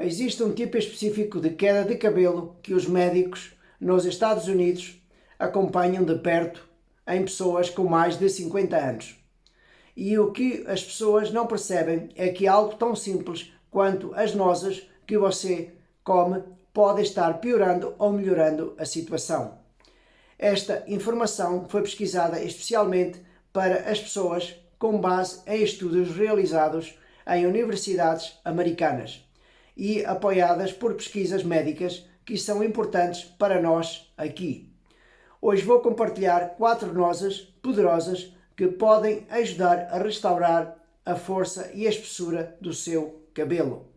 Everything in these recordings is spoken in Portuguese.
Existe um tipo específico de queda de cabelo que os médicos nos Estados Unidos acompanham de perto em pessoas com mais de 50 anos. E o que as pessoas não percebem é que algo tão simples quanto as nozes que você come pode estar piorando ou melhorando a situação. Esta informação foi pesquisada especialmente para as pessoas com base em estudos realizados em universidades americanas e apoiadas por pesquisas médicas que são importantes para nós aqui. Hoje vou compartilhar 4 nozes poderosas que podem ajudar a restaurar a força e a espessura do seu cabelo.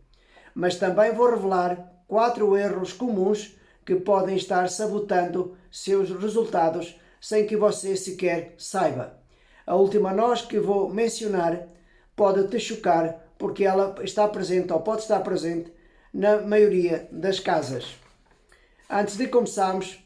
Mas também vou revelar 4 erros comuns que podem estar sabotando seus resultados sem que você sequer saiba. A última noz que vou mencionar pode te chocar porque ela está presente ou pode estar presente na maioria das casas. Antes de começarmos,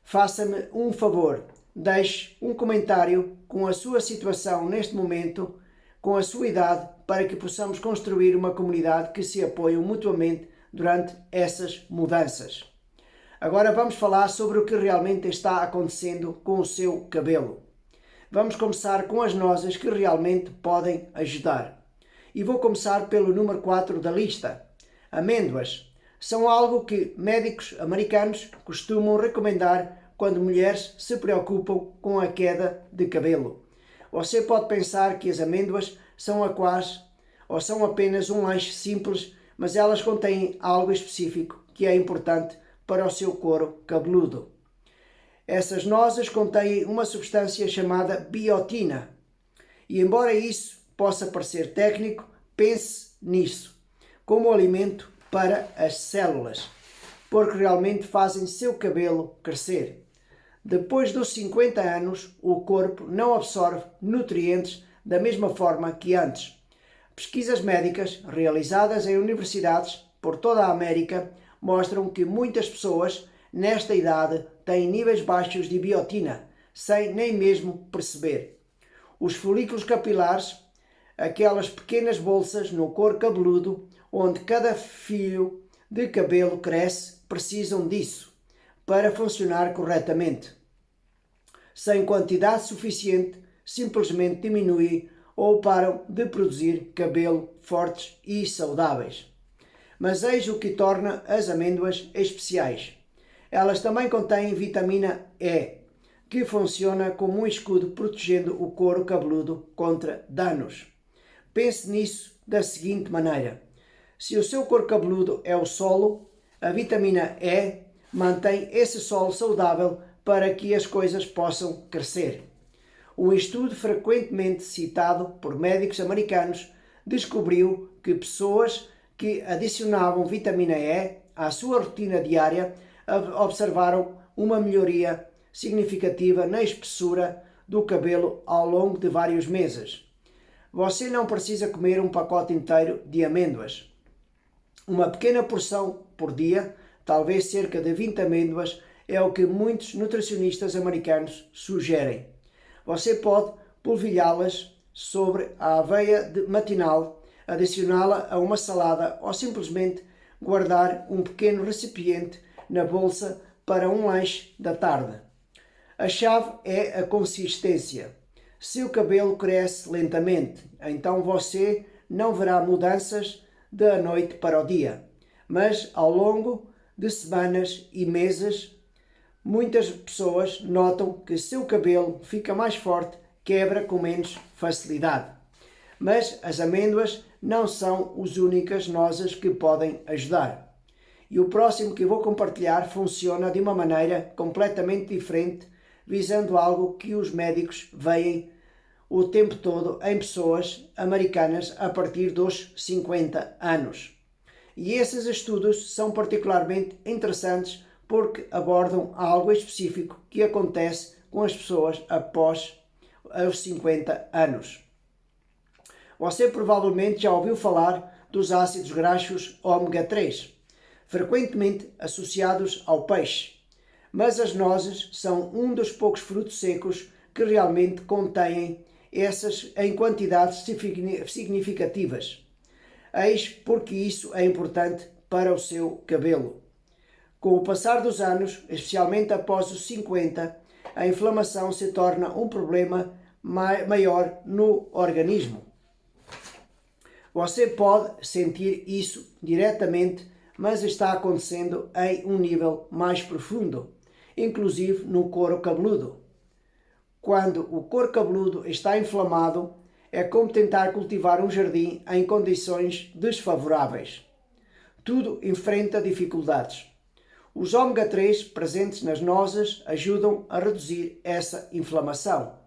faça-me um favor. Deixe um comentário com a sua situação neste momento, com a sua idade, para que possamos construir uma comunidade que se apoie mutuamente durante essas mudanças. Agora vamos falar sobre o que realmente está acontecendo com o seu cabelo. Vamos começar com as nozes que realmente podem ajudar. E vou começar pelo número 4 da lista. Amêndoas são algo que médicos americanos costumam recomendar quando mulheres se preocupam com a queda de cabelo. Você pode pensar que as amêndoas são são apenas um lanche simples, mas elas contêm algo específico que é importante para o seu couro cabeludo. Essas nozes contêm uma substância chamada biotina. E embora isso possa parecer técnico, pense nisso como alimento para as células, porque realmente fazem seu cabelo crescer. Depois dos 50 anos, o corpo não absorve nutrientes da mesma forma que antes. Pesquisas médicas realizadas em universidades por toda a América mostram que muitas pessoas nesta idade têm níveis baixos de biotina, sem nem mesmo perceber. Os folículos capilares, aquelas pequenas bolsas no couro cabeludo onde cada fio de cabelo cresce, precisam disso para funcionar corretamente. Sem quantidade suficiente, simplesmente diminuem ou param de produzir cabelo fortes e saudáveis. Mas eis o que torna as amêndoas especiais. Elas também contêm vitamina E, que funciona como um escudo protegendo o couro cabeludo contra danos. Pense nisso da seguinte maneira. Se o seu couro cabeludo é o solo, a vitamina E mantém esse solo saudável para que as coisas possam crescer. Um estudo frequentemente citado por médicos americanos descobriu que pessoas que adicionavam vitamina E à sua rotina diária observaram uma melhoria significativa na espessura do cabelo ao longo de vários meses. Você não precisa comer um pacote inteiro de amêndoas. Uma pequena porção por dia, talvez cerca de 20 amêndoas, é o que muitos nutricionistas americanos sugerem. Você pode polvilhá-las sobre a aveia matinal, adicioná-la a uma salada ou simplesmente guardar um pequeno recipiente na bolsa para um lanche da tarde. A chave é a consistência. Se o cabelo cresce lentamente, então você não verá mudanças da noite para o dia. Mas ao longo de semanas e meses, muitas pessoas notam que seu cabelo fica mais forte, quebra com menos facilidade. Mas as amêndoas não são as únicas nozes que podem ajudar. E o próximo que vou compartilhar funciona de uma maneira completamente diferente, visando algo que os médicos veem o tempo todo em pessoas americanas a partir dos 50 anos. E esses estudos são particularmente interessantes porque abordam algo específico que acontece com as pessoas após os 50 anos. Você provavelmente já ouviu falar dos ácidos graxos ômega 3, frequentemente associados ao peixe, mas as nozes são um dos poucos frutos secos que realmente contêm essas em quantidades significativas. Eis porque isso é importante para o seu cabelo. Com o passar dos anos, especialmente após os 50, a inflamação se torna um problema maior no organismo. Você pode sentir isso diretamente, mas está acontecendo em um nível mais profundo, inclusive no couro cabeludo. Quando o couro cabeludo está inflamado, é como tentar cultivar um jardim em condições desfavoráveis. Tudo enfrenta dificuldades. Os ômega 3 presentes nas nozes ajudam a reduzir essa inflamação.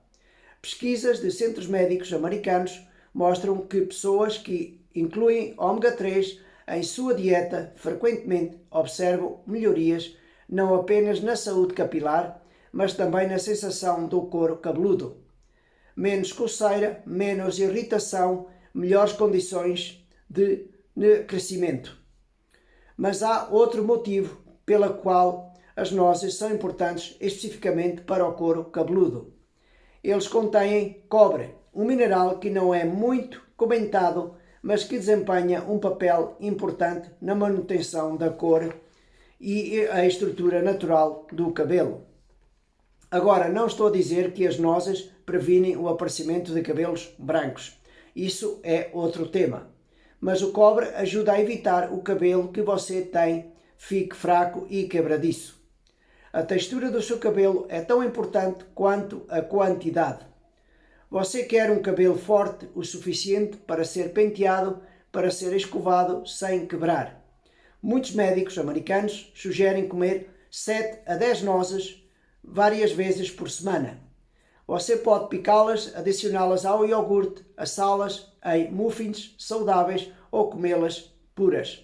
Pesquisas de centros médicos americanos mostram que pessoas que incluem ômega 3 em sua dieta frequentemente observam melhorias não apenas na saúde capilar, mas também na sensação do couro cabeludo. Menos coceira, menos irritação, melhores condições de crescimento. Mas há outro motivo pela qual as nozes são importantes especificamente para o couro cabeludo. Eles contêm cobre, um mineral que não é muito comentado, mas que desempenha um papel importante na manutenção da cor e a estrutura natural do cabelo. Agora, não estou a dizer que as nozes previnem o aparecimento de cabelos brancos. Isso é outro tema. Mas o cobre ajuda a evitar o cabelo que você tem fique fraco e quebradiço. A textura do seu cabelo é tão importante quanto a quantidade. Você quer um cabelo forte o suficiente para ser penteado, para ser escovado sem quebrar. Muitos médicos americanos sugerem comer 7 a 10 nozes várias vezes por semana. Você pode picá-las, adicioná-las ao iogurte, assá-las em muffins saudáveis ou comê-las puras.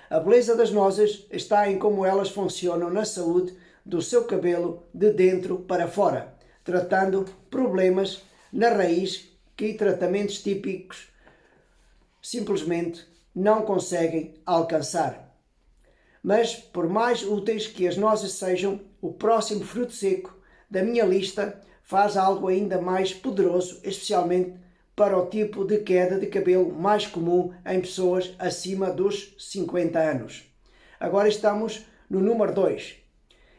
A beleza das nozes está em como elas funcionam na saúde do seu cabelo de dentro para fora, tratando problemas na raiz que tratamentos típicos simplesmente não conseguem alcançar. Mas, por mais úteis que as nozes sejam, o próximo fruto seco da minha lista faz algo ainda mais poderoso, especialmente para o tipo de queda de cabelo mais comum em pessoas acima dos 50 anos. Agora estamos no número 2.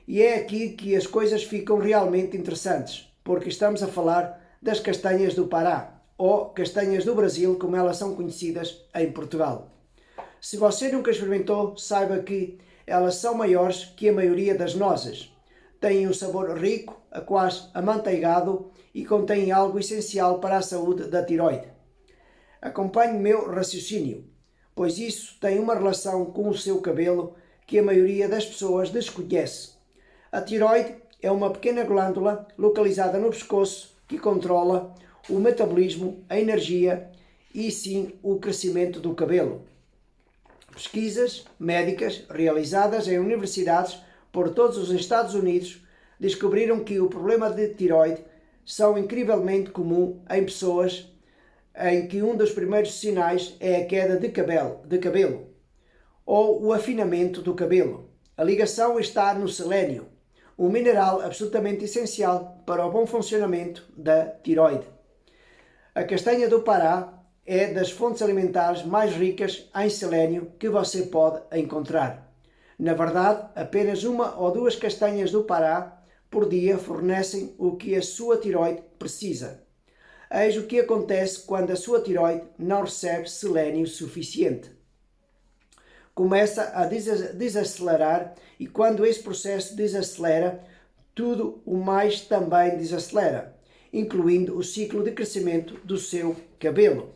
E é aqui que as coisas ficam realmente interessantes, porque estamos a falar das castanhas do Pará, ou castanhas do Brasil, como elas são conhecidas em Portugal. Se você nunca experimentou, saiba que elas são maiores que a maioria das nozes. Têm um sabor rico, quase amanteigado, e contém algo essencial para a saúde da tiroide. Acompanhe meu raciocínio, pois isso tem uma relação com o seu cabelo que a maioria das pessoas desconhece. A tiroide é uma pequena glândula localizada no pescoço que controla o metabolismo, a energia e sim o crescimento do cabelo. Pesquisas médicas realizadas em universidades por todos os Estados Unidos descobriram que o problema de tiroide são incrivelmente comum em pessoas em que um dos primeiros sinais é a queda de cabelo ou o afinamento do cabelo. A ligação está no selênio, um mineral absolutamente essencial para o bom funcionamento da tiroide. A castanha do Pará é das fontes alimentares mais ricas em selênio que você pode encontrar. Na verdade, apenas 1 ou 2 castanhas do Pará por dia fornecem o que a sua tiroide precisa. Eis o que acontece quando a sua tiroide não recebe selênio suficiente. Começa a desacelerar e quando esse processo desacelera, tudo o mais também desacelera, incluindo o ciclo de crescimento do seu cabelo.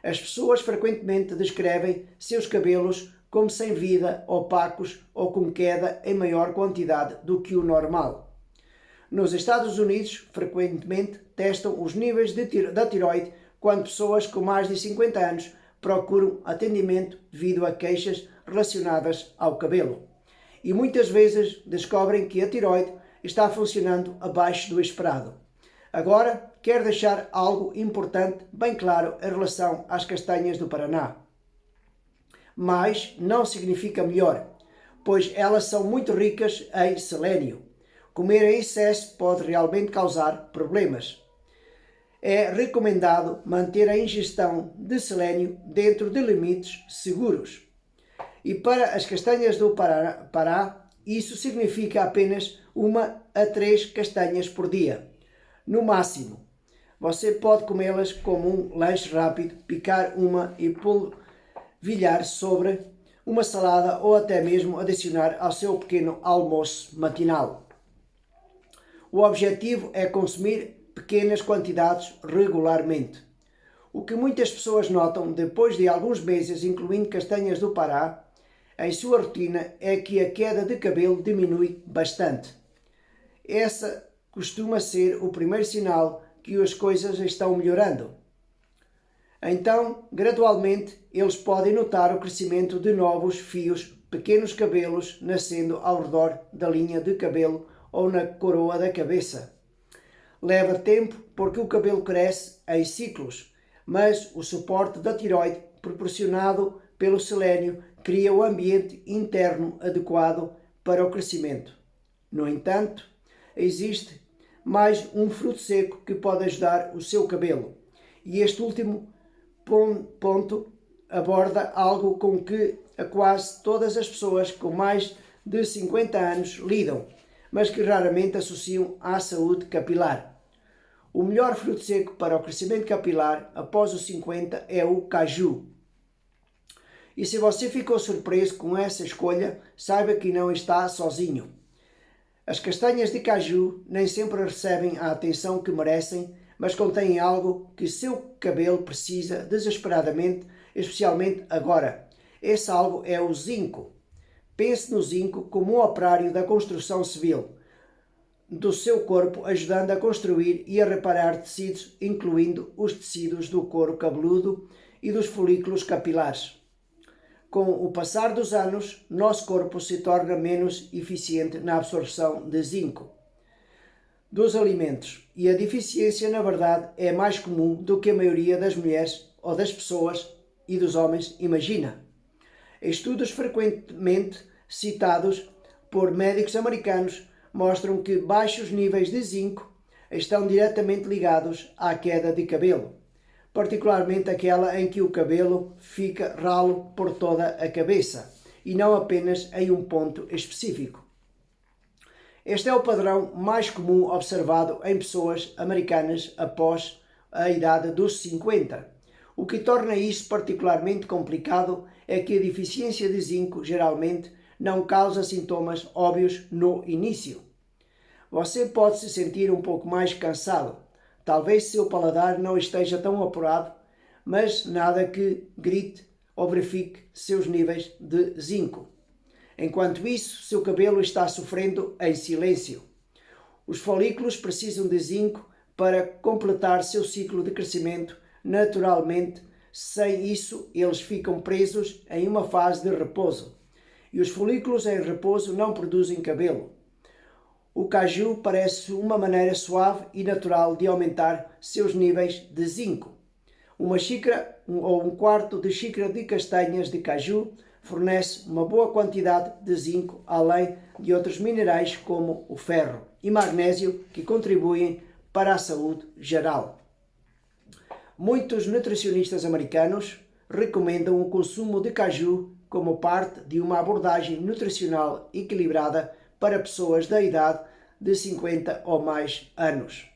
As pessoas frequentemente descrevem seus cabelos como sem vida, opacos ou com queda em maior quantidade do que o normal. Nos Estados Unidos, frequentemente testam os níveis da tiroide quando pessoas com mais de 50 anos procuram atendimento devido a queixas relacionadas ao cabelo. E muitas vezes descobrem que a tiroide está funcionando abaixo do esperado. Agora, quero deixar algo importante bem claro em relação às castanhas do Paraná. Mais não significa melhor, pois elas são muito ricas em selênio. Comer em excesso pode realmente causar problemas. É recomendado manter a ingestão de selênio dentro de limites seguros. E para as castanhas do Pará, isso significa apenas 1 a 3 castanhas por dia, no máximo. Você pode comê-las como um lanche rápido, picar uma e polvilhar sobre uma salada ou até mesmo adicionar ao seu pequeno almoço matinal. O objetivo é consumir pequenas quantidades regularmente. O que muitas pessoas notam depois de alguns meses incluindo castanhas do Pará em sua rotina é que a queda de cabelo diminui bastante. Essa costuma ser o primeiro sinal que as coisas estão melhorando. Então, gradualmente, eles podem notar o crescimento de novos fios, pequenos cabelos nascendo ao redor da linha de cabelo ou na coroa da cabeça. Leva tempo porque o cabelo cresce em ciclos, mas o suporte da tireoide proporcionado pelo selênio cria o ambiente interno adequado para o crescimento. No entanto, existe mais um fruto seco que pode ajudar o seu cabelo, e este último ponto aborda algo com que quase todas as pessoas com mais de 50 anos lidam, mas que raramente associam à saúde capilar. O melhor fruto seco para o crescimento capilar após os 50 é o caju. E se você ficou surpreso com essa escolha, saiba que não está sozinho. As castanhas de caju nem sempre recebem a atenção que merecem, mas contêm algo que seu cabelo precisa desesperadamente, especialmente agora. Esse algo é o zinco. Pense no zinco como um operário da construção civil do seu corpo, ajudando a construir e a reparar tecidos, incluindo os tecidos do couro cabeludo e dos folículos capilares. Com o passar dos anos, nosso corpo se torna menos eficiente na absorção de zinco dos alimentos, e a deficiência, na verdade, é mais comum do que a maioria das mulheres ou das pessoas e dos homens imagina. Estudos frequentemente citados por médicos americanos mostram que baixos níveis de zinco estão diretamente ligados à queda de cabelo, particularmente aquela em que o cabelo fica ralo por toda a cabeça e não apenas em um ponto específico. Este é o padrão mais comum observado em pessoas americanas após a idade dos 50. O que torna isso particularmente complicado é que a deficiência de zinco geralmente não causa sintomas óbvios no início. Você pode se sentir um pouco mais cansado. Talvez seu paladar não esteja tão apurado, mas nada que grite ou verifique seus níveis de zinco. Enquanto isso, seu cabelo está sofrendo em silêncio. Os folículos precisam de zinco para completar seu ciclo de crescimento naturalmente. Sem isso, eles ficam presos em uma fase de repouso. E os folículos em repouso não produzem cabelo. O caju parece uma maneira suave e natural de aumentar seus níveis de zinco. Uma xícara ou um quarto de xícara de castanhas de caju fornece uma boa quantidade de zinco, além de outros minerais como o ferro e magnésio que contribuem para a saúde geral. Muitos nutricionistas americanos recomendam o consumo de caju como parte de uma abordagem nutricional equilibrada para pessoas da idade de 50 ou mais anos.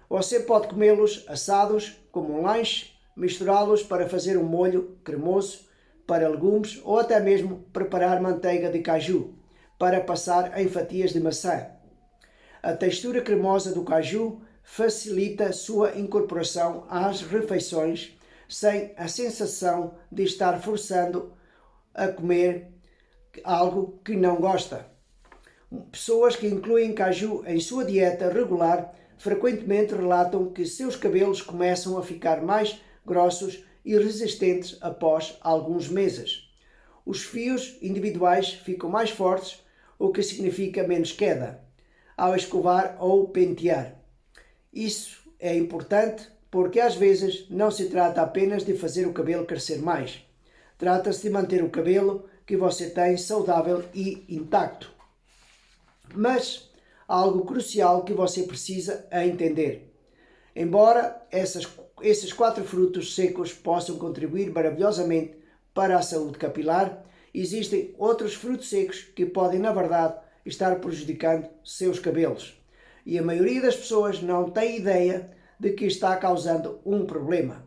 Você pode comê-los assados como um lanche, misturá-los para fazer um molho cremoso para legumes ou até mesmo preparar manteiga de caju para passar em fatias de maçã. A textura cremosa do caju facilita sua incorporação às refeições sem a sensação de estar forçando a comer algo que não gosta. Pessoas que incluem caju em sua dieta regular frequentemente relatam que seus cabelos começam a ficar mais grossos e resistentes após alguns meses. Os fios individuais ficam mais fortes, o que significa menos queda, ao escovar ou pentear. Isso é importante porque às vezes não se trata apenas de fazer o cabelo crescer mais. Trata-se de manter o cabelo que você tem saudável e intacto. Mas há algo crucial que você precisa entender. Embora esses 4 frutos secos possam contribuir maravilhosamente para a saúde capilar, existem outros frutos secos que podem, na verdade, estar prejudicando seus cabelos. E a maioria das pessoas não tem ideia de que está causando um problema.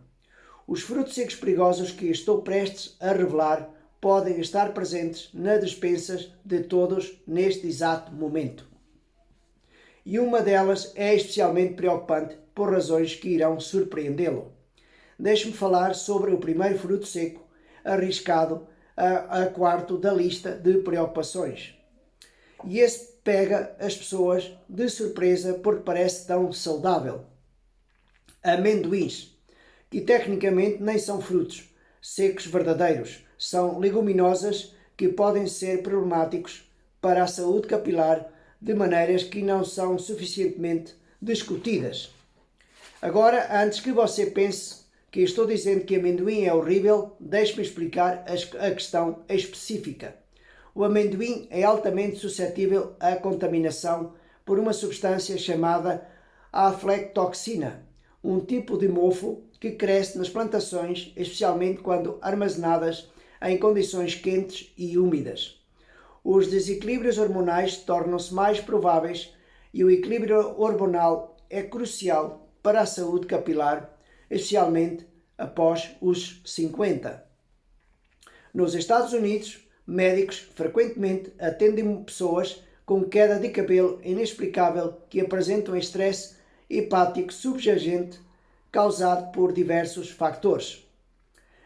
Os frutos secos perigosos que estou prestes a revelar podem estar presentes nas despensas de todos neste exato momento. E uma delas é especialmente preocupante por razões que irão surpreendê-lo. Deixe-me falar sobre o primeiro fruto seco, arriscado a quarto da lista de preocupações. E esse pega as pessoas de surpresa porque parece tão saudável. Amendoins, que tecnicamente nem são frutos secos verdadeiros, são leguminosas que podem ser problemáticos para a saúde capilar de maneiras que não são suficientemente discutidas. Agora, antes que você pense que estou dizendo que amendoim é horrível, deixe-me explicar a questão específica. O amendoim é altamente suscetível à contaminação por uma substância chamada aflatoxina, um tipo de mofo que cresce nas plantações, especialmente quando armazenadas em condições quentes e úmidas. Os desequilíbrios hormonais tornam-se mais prováveis e o equilíbrio hormonal é crucial para a saúde capilar, especialmente após os 50. Nos Estados Unidos, médicos frequentemente atendem pessoas com queda de cabelo inexplicável que apresentam estresse hepático subjacente causado por diversos fatores.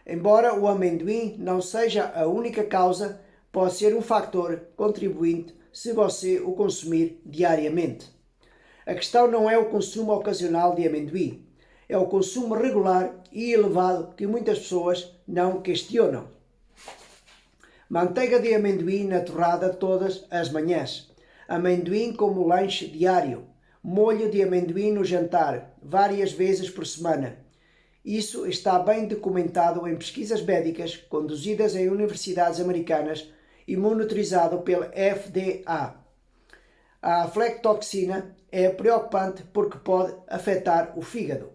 Embora o amendoim não seja a única causa, pode ser um fator contribuinte se você o consumir diariamente. A questão não é o consumo ocasional de amendoim, é o consumo regular e elevado que muitas pessoas não questionam. Manteiga de amendoim na torrada todas as manhãs, amendoim como lanche diário, molho de amendoim no jantar, várias vezes por semana. Isso está bem documentado em pesquisas médicas conduzidas em universidades americanas e monitorizado pela FDA. A aflatoxina é preocupante porque pode afetar o fígado.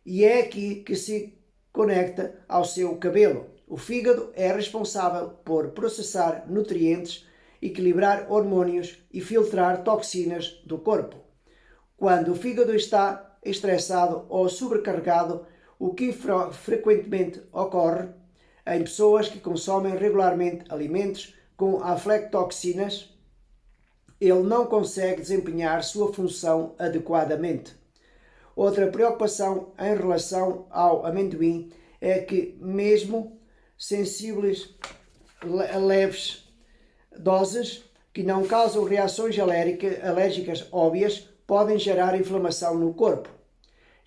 E é aqui que se conecta ao seu cabelo. O fígado é responsável por processar nutrientes, equilibrar hormônios e filtrar toxinas do corpo. Quando o fígado está estressado ou sobrecarregado, o que frequentemente ocorre em pessoas que consomem regularmente alimentos com aflatoxinas, ele não consegue desempenhar sua função adequadamente. Outra preocupação em relação ao amendoim é que, mesmo sensíveis a leves doses que não causam reações alérgicas óbvias, podem gerar inflamação no corpo.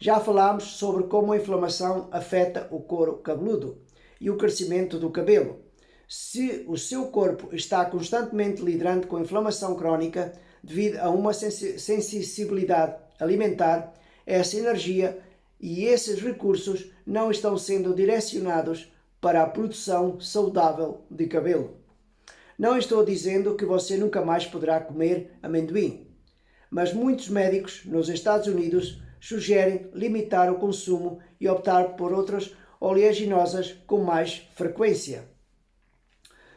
Já falámos sobre como a inflamação afeta o couro cabeludo e o crescimento do cabelo. Se o seu corpo está constantemente lidando com inflamação crónica devido a uma sensibilidade alimentar, essa energia e esses recursos não estão sendo direcionados para a produção saudável de cabelo. Não estou dizendo que você nunca mais poderá comer amendoim, mas muitos médicos nos Estados Unidos sugerem limitar o consumo e optar por outras oleaginosas com mais frequência.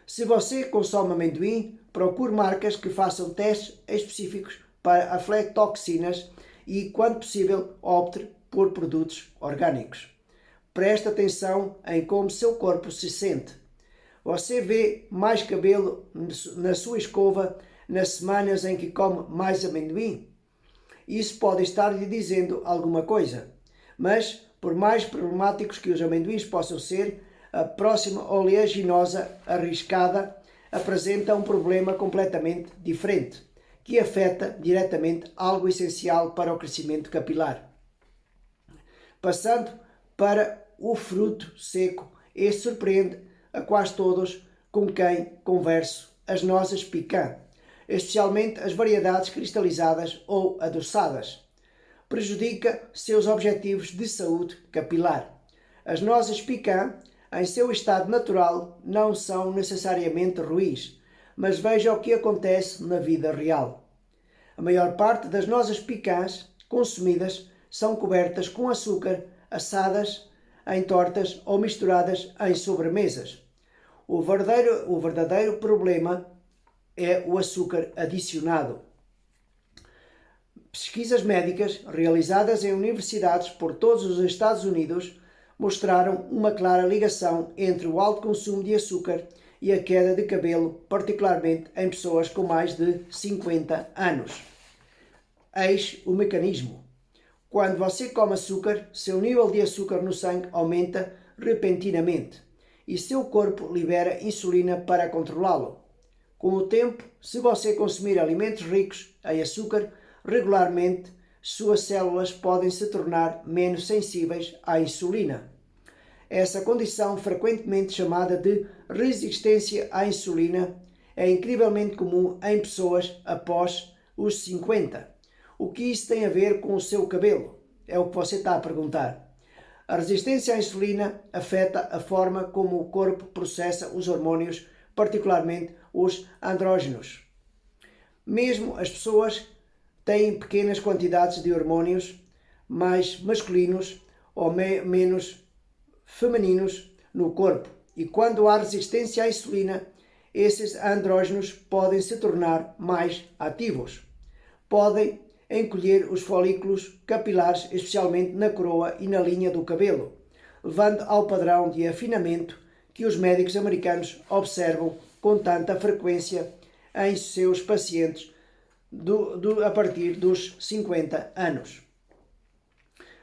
Se você consome amendoim, procure marcas que façam testes específicos para aflatoxinas e, quando possível, opte por produtos orgânicos. Preste atenção em como seu corpo se sente. Você vê mais cabelo na sua escova nas semanas em que come mais amendoim? Isso pode estar lhe dizendo alguma coisa. Mas, por mais problemáticos que os amendoins possam ser, a próxima oleaginosa arriscada apresenta um problema completamente diferente, que afeta diretamente algo essencial para o crescimento capilar. Passando para o fruto seco, este surpreende a quase todos com quem converso, as nozes piquant, especialmente as variedades cristalizadas ou adoçadas. Prejudica seus objetivos de saúde capilar. As nozes piquant, em seu estado natural, não são necessariamente ruins, mas veja o que acontece na vida real. A maior parte das nozes piquants consumidas são cobertas com açúcar, assadas em tortas ou misturadas em sobremesas. O verdadeiro problema é o açúcar adicionado. Pesquisas médicas realizadas em universidades por todos os Estados Unidos mostraram uma clara ligação entre o alto consumo de açúcar e a queda de cabelo, particularmente em pessoas com mais de 50 anos. Eis o mecanismo. Quando você come açúcar, seu nível de açúcar no sangue aumenta repentinamente e seu corpo libera insulina para controlá-lo. Com o tempo, se você consumir alimentos ricos em açúcar regularmente, suas células podem se tornar menos sensíveis à insulina. Essa condição, frequentemente chamada de resistência à insulina, é incrivelmente comum em pessoas após os 50. O que isso tem a ver com o seu cabelo? É o que você está a perguntar. A resistência à insulina afeta a forma como o corpo processa os hormônios, particularmente os andrógenos. Mesmo as pessoas têm pequenas quantidades de hormônios mais masculinos ou menos femininos no corpo, e quando há resistência à insulina, esses andrógenos podem se tornar mais ativos. Podem encolher os folículos capilares, especialmente na coroa e na linha do cabelo, levando ao padrão de afinamento que os médicos americanos observam com tanta frequência em seus pacientes a partir dos 50 anos.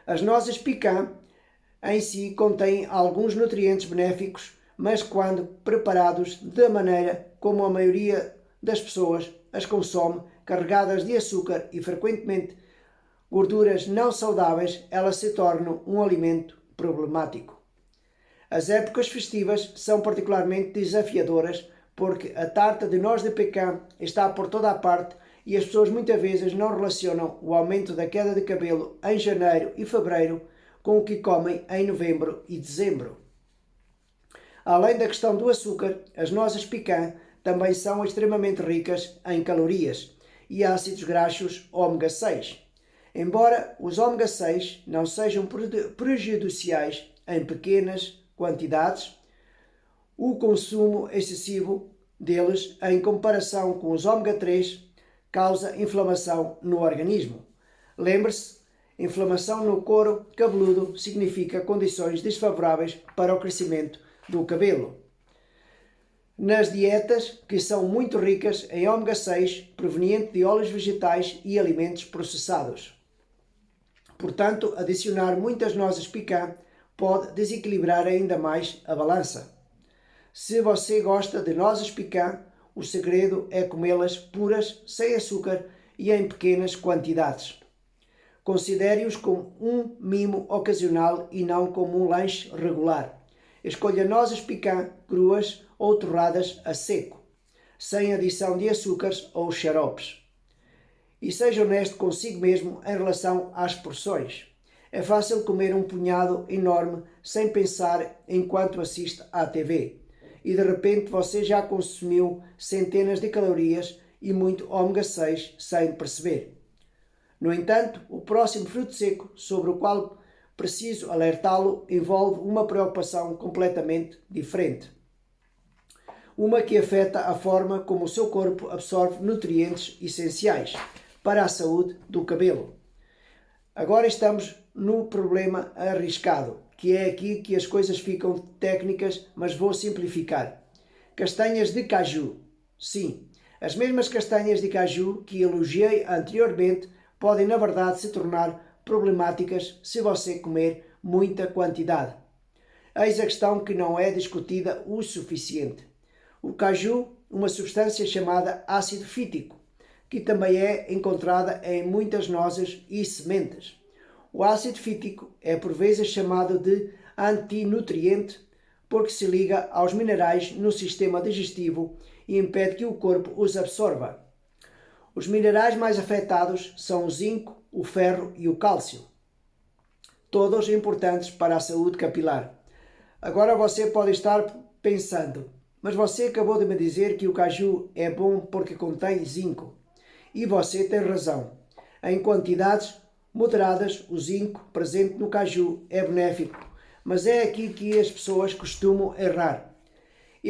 As nozes pecan em si contêm alguns nutrientes benéficos, mas quando preparados da maneira como a maioria das pessoas as consome, carregadas de açúcar e frequentemente gorduras não saudáveis, elas se tornam um alimento problemático. As épocas festivas são particularmente desafiadoras porque a tarta de noz de pecan está por toda a parte e as pessoas muitas vezes não relacionam o aumento da queda de cabelo em janeiro e fevereiro com o que comem em novembro e dezembro. Além da questão do açúcar, as nozes pecan também são extremamente ricas em calorias e ácidos graxos ômega 6. Embora os ômega 6 não sejam prejudiciais em pequenas quantidades, o consumo excessivo deles, em comparação com os ômega 3, causa inflamação no organismo. Lembre-se, inflamação no couro cabeludo significa condições desfavoráveis para o crescimento do cabelo. Nas dietas, que são muito ricas em ômega 6, proveniente de óleos vegetais e alimentos processados. Portanto, adicionar muitas nozes pecan pode desequilibrar ainda mais a balança. Se você gosta de nozes pecan, o segredo é comê-las puras, sem açúcar e em pequenas quantidades. Considere-os como um mimo ocasional e não como um lanche regular. Escolha nozes pecan cruas ou torradas a seco, sem adição de açúcares ou xaropes. E seja honesto consigo mesmo em relação às porções. É fácil comer um punhado enorme sem pensar enquanto assiste à TV. E de repente você já consumiu centenas de calorias e muito ômega 6 sem perceber. No entanto, o próximo fruto seco sobre o qual preciso alertá-lo envolve uma preocupação completamente diferente. Uma que afeta a forma como o seu corpo absorve nutrientes essenciais para a saúde do cabelo. Agora estamos no problema arriscado, que é aqui que as coisas ficam técnicas, mas vou simplificar. Castanhas de caju. Sim, as mesmas castanhas de caju que elogiei anteriormente podem, na verdade, se tornar problemáticas se você comer muita quantidade. Eis a questão que não é discutida o suficiente. O caju, uma substância chamada ácido fítico, que também é encontrada em muitas nozes e sementes. O ácido fítico é por vezes chamado de antinutriente porque se liga aos minerais no sistema digestivo e impede que o corpo os absorva. Os minerais mais afetados são o zinco, o ferro e o cálcio, todos importantes para a saúde capilar. Agora você pode estar pensando, mas você acabou de me dizer que o caju é bom porque contém zinco. E você tem razão. Em quantidades moderadas, o zinco presente no caju é benéfico, mas é aqui que as pessoas costumam errar.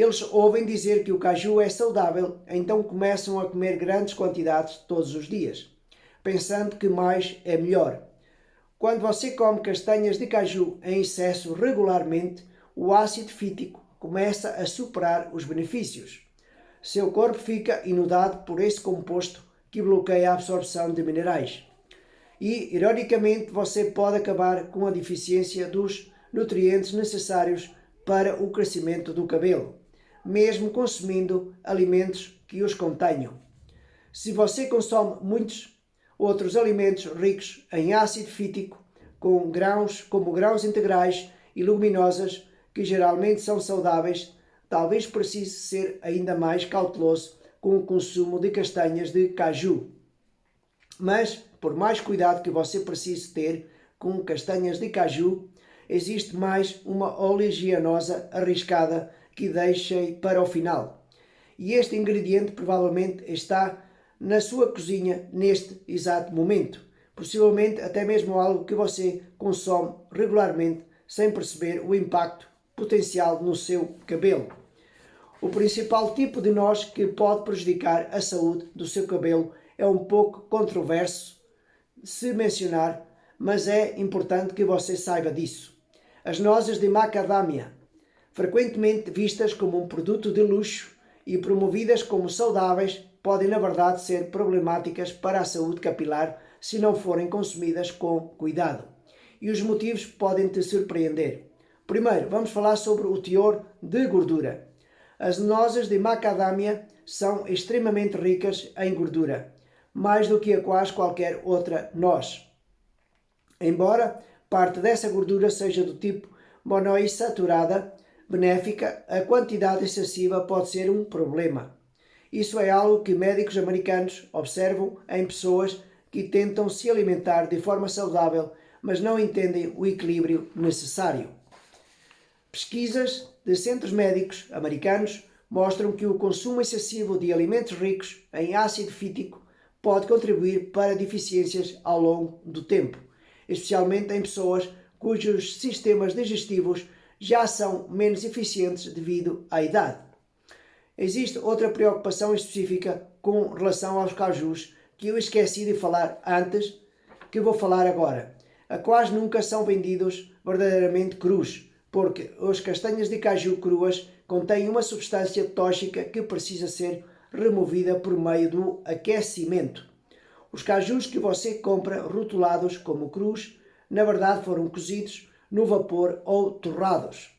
Eles ouvem dizer que o caju é saudável, então começam a comer grandes quantidades todos os dias, pensando que mais é melhor. Quando você come castanhas de caju em excesso regularmente, o ácido fítico começa a superar os benefícios. Seu corpo fica inundado por esse composto que bloqueia a absorção de minerais. E, ironicamente, você pode acabar com a deficiência dos nutrientes necessários para o crescimento do cabelo, mesmo consumindo alimentos que os contenham. Se você consome muitos outros alimentos ricos em ácido fítico, como grãos integrais e leguminosas, que geralmente são saudáveis, talvez precise ser ainda mais cauteloso com o consumo de castanhas de caju. Mas, por mais cuidado que você precise ter com castanhas de caju, existe mais uma oleaginosa arriscada que deixei para o final. E este ingrediente provavelmente está na sua cozinha neste exato momento. Possivelmente até mesmo algo que você consome regularmente sem perceber o impacto potencial no seu cabelo. O principal tipo de nós que pode prejudicar a saúde do seu cabelo é um pouco controverso se mencionar, mas é importante que você saiba disso. As nozes de macadâmia, frequentemente vistas como um produto de luxo e promovidas como saudáveis, podem na verdade ser problemáticas para a saúde capilar se não forem consumidas com cuidado. E os motivos podem te surpreender. Primeiro, vamos falar sobre o teor de gordura. As nozes de macadâmia são extremamente ricas em gordura, mais do que a quase qualquer outra noz. Embora parte dessa gordura seja do tipo monoinsaturada, benéfica, a quantidade excessiva pode ser um problema. Isso é algo que médicos americanos observam em pessoas que tentam se alimentar de forma saudável, mas não entendem o equilíbrio necessário. Pesquisas de centros médicos americanos mostram que o consumo excessivo de alimentos ricos em ácido fítico pode contribuir para deficiências ao longo do tempo, especialmente em pessoas cujos sistemas digestivos já são menos eficientes devido à idade. Existe outra preocupação específica com relação aos cajus que eu esqueci de falar antes, que vou falar agora. A quase nunca são vendidos verdadeiramente crus, porque as castanhas de caju cruas contêm uma substância tóxica que precisa ser removida por meio do aquecimento. Os cajus que você compra rotulados como crus, na verdade foram cozidos no vapor ou torrados.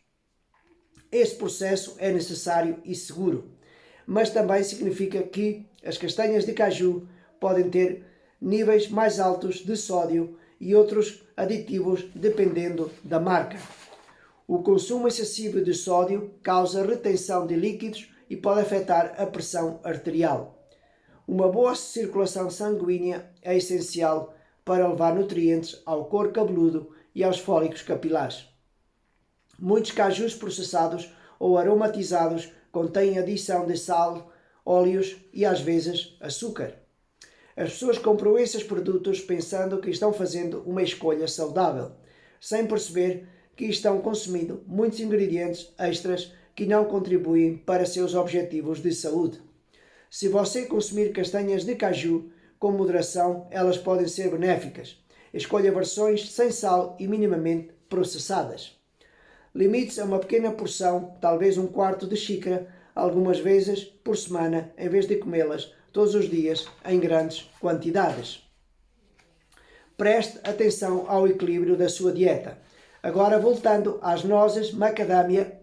Esse processo é necessário e seguro, mas também significa que as castanhas de caju podem ter níveis mais altos de sódio e outros aditivos dependendo da marca. O consumo excessivo de sódio causa retenção de líquidos e pode afetar a pressão arterial. Uma boa circulação sanguínea é essencial para levar nutrientes ao couro cabeludo e aos fólicos capilares. Muitos cajus processados ou aromatizados contêm adição de sal, óleos e às vezes açúcar. As pessoas compram esses produtos pensando que estão fazendo uma escolha saudável, sem perceber que estão consumindo muitos ingredientes extras que não contribuem para seus objetivos de saúde. Se você consumir castanhas de caju com moderação, elas podem ser benéficas. Escolha versões sem sal e minimamente processadas. Limite-se a uma pequena porção, talvez um quarto de xícara, algumas vezes por semana, em vez de comê-las todos os dias em grandes quantidades. Preste atenção ao equilíbrio da sua dieta. Agora, voltando às nozes macadâmia,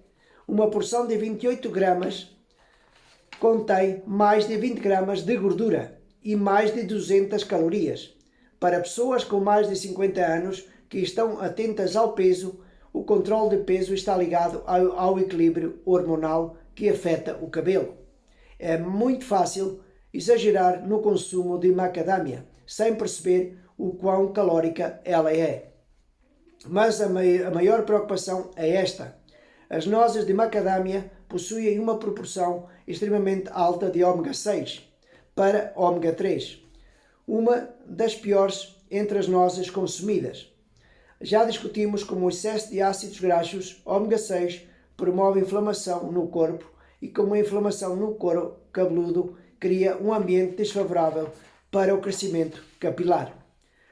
uma porção de 28 gramas contém mais de 20 gramas de gordura e mais de 200 calorias. Para pessoas com mais de 50 anos que estão atentas ao peso, o controle de peso está ligado ao equilíbrio hormonal que afeta o cabelo. É muito fácil exagerar no consumo de macadâmia, sem perceber o quão calórica ela é. Mas a maior preocupação é esta. As nozes de macadâmia possuem uma proporção extremamente alta de ômega 6 para ômega 3, uma das piores entre as nozes consumidas. Já discutimos como o excesso de ácidos graxos ômega 6 promove inflamação no corpo e com uma inflamação no couro cabeludo cria um ambiente desfavorável para o crescimento capilar.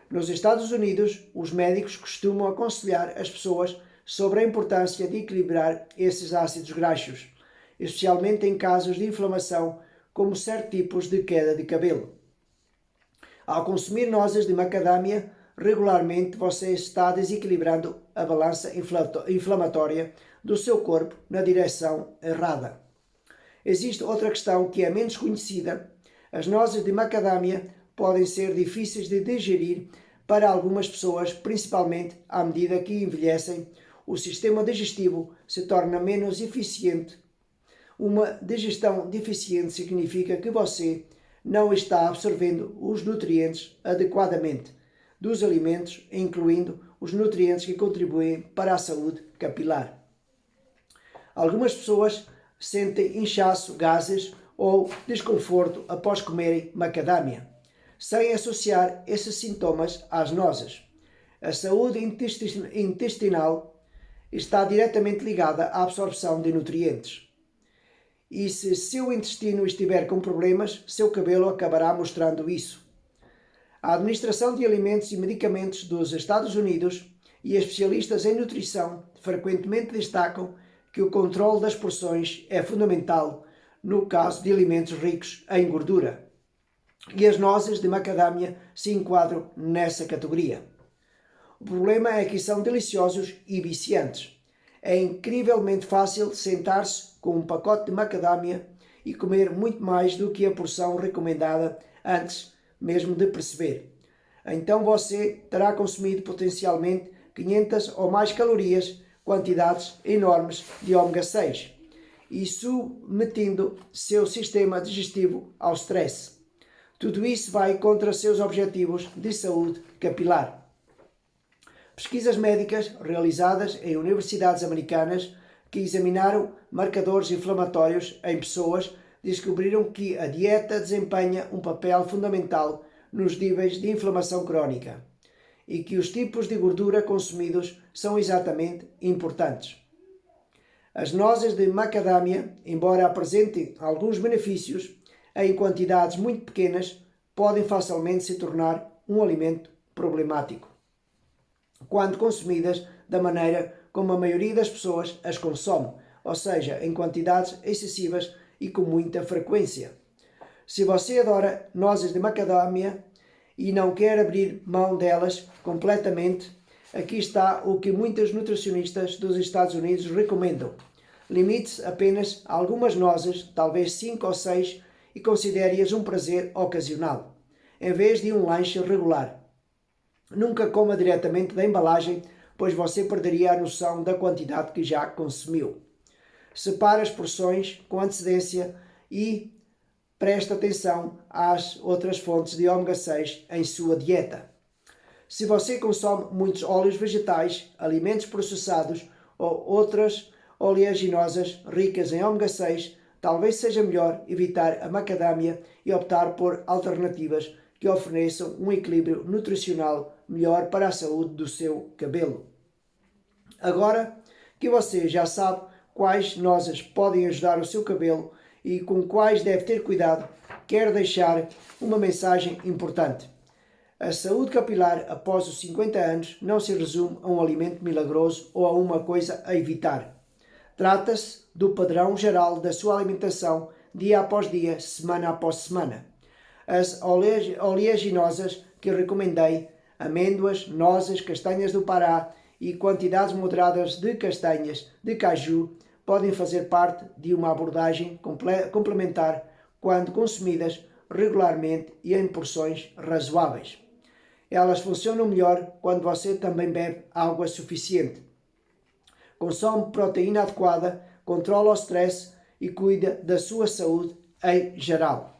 Nos Estados Unidos, os médicos costumam aconselhar as pessoas sobre a importância de equilibrar esses ácidos graxos, especialmente em casos de inflamação, como certos tipos de queda de cabelo. Ao consumir nozes de macadâmia regularmente, você está desequilibrando a balança inflamatória do seu corpo na direção errada. Existe outra questão que é menos conhecida. As nozes de macadâmia podem ser difíceis de digerir para algumas pessoas, principalmente à medida que envelhecem. O sistema digestivo se torna menos eficiente. Uma digestão deficiente significa que você não está absorvendo os nutrientes adequadamente dos alimentos, incluindo os nutrientes que contribuem para a saúde capilar. Algumas pessoas sentem inchaço, gases ou desconforto após comerem macadâmia, sem associar esses sintomas às nozes. A saúde intestinal está diretamente ligada à absorção de nutrientes. E se seu intestino estiver com problemas, seu cabelo acabará mostrando isso. A Administração de Alimentos e Medicamentos dos Estados Unidos e especialistas em nutrição frequentemente destacam que o controle das porções é fundamental no caso de alimentos ricos em gordura. E as nozes de macadâmia se enquadram nessa categoria. O problema é que são deliciosos e viciantes. É incrivelmente fácil sentar-se com um pacote de macadâmia e comer muito mais do que a porção recomendada antes mesmo de perceber. Então você terá consumido potencialmente 500 ou mais calorias, quantidades enormes de ômega 6, e submetendo seu sistema digestivo ao stress. Tudo isso vai contra seus objetivos de saúde capilar. Pesquisas médicas realizadas em universidades americanas que examinaram marcadores inflamatórios em pessoas descobriram que a dieta desempenha um papel fundamental nos níveis de inflamação crónica e que os tipos de gordura consumidos são exatamente importantes. As nozes de macadâmia, embora apresentem alguns benefícios, em quantidades muito pequenas, podem facilmente se tornar um alimento problemático quando consumidas da maneira como a maioria das pessoas as consome, ou seja, em quantidades excessivas e com muita frequência. Se você adora nozes de macadâmia e não quer abrir mão delas completamente, aqui está o que muitos nutricionistas dos Estados Unidos recomendam. Limite-se apenas a algumas nozes, talvez 5 ou 6, e considere-as um prazer ocasional, em vez de um lanche regular. Nunca coma diretamente da embalagem, pois você perderia a noção da quantidade que já consumiu. Separe as porções com antecedência e preste atenção às outras fontes de ômega 6 em sua dieta. Se você consome muitos óleos vegetais, alimentos processados ou outras oleaginosas ricas em ômega 6, talvez seja melhor evitar a macadâmia e optar por alternativas que ofereçam um equilíbrio nutricional melhor para a saúde do seu cabelo. Agora que você já sabe quais nozes podem ajudar o seu cabelo e com quais deve ter cuidado, quero deixar uma mensagem importante. A saúde capilar após os 50 anos não se resume a um alimento milagroso ou a uma coisa a evitar. Trata-se do padrão geral da sua alimentação dia após dia, semana após semana. As oleaginosas que recomendei, amêndoas, nozes, castanhas do Pará e quantidades moderadas de castanhas de caju podem fazer parte de uma abordagem complementar quando consumidas regularmente e em porções razoáveis. Elas funcionam melhor quando você também bebe água suficiente. Consome proteína adequada, controla o stress e cuida da sua saúde em geral.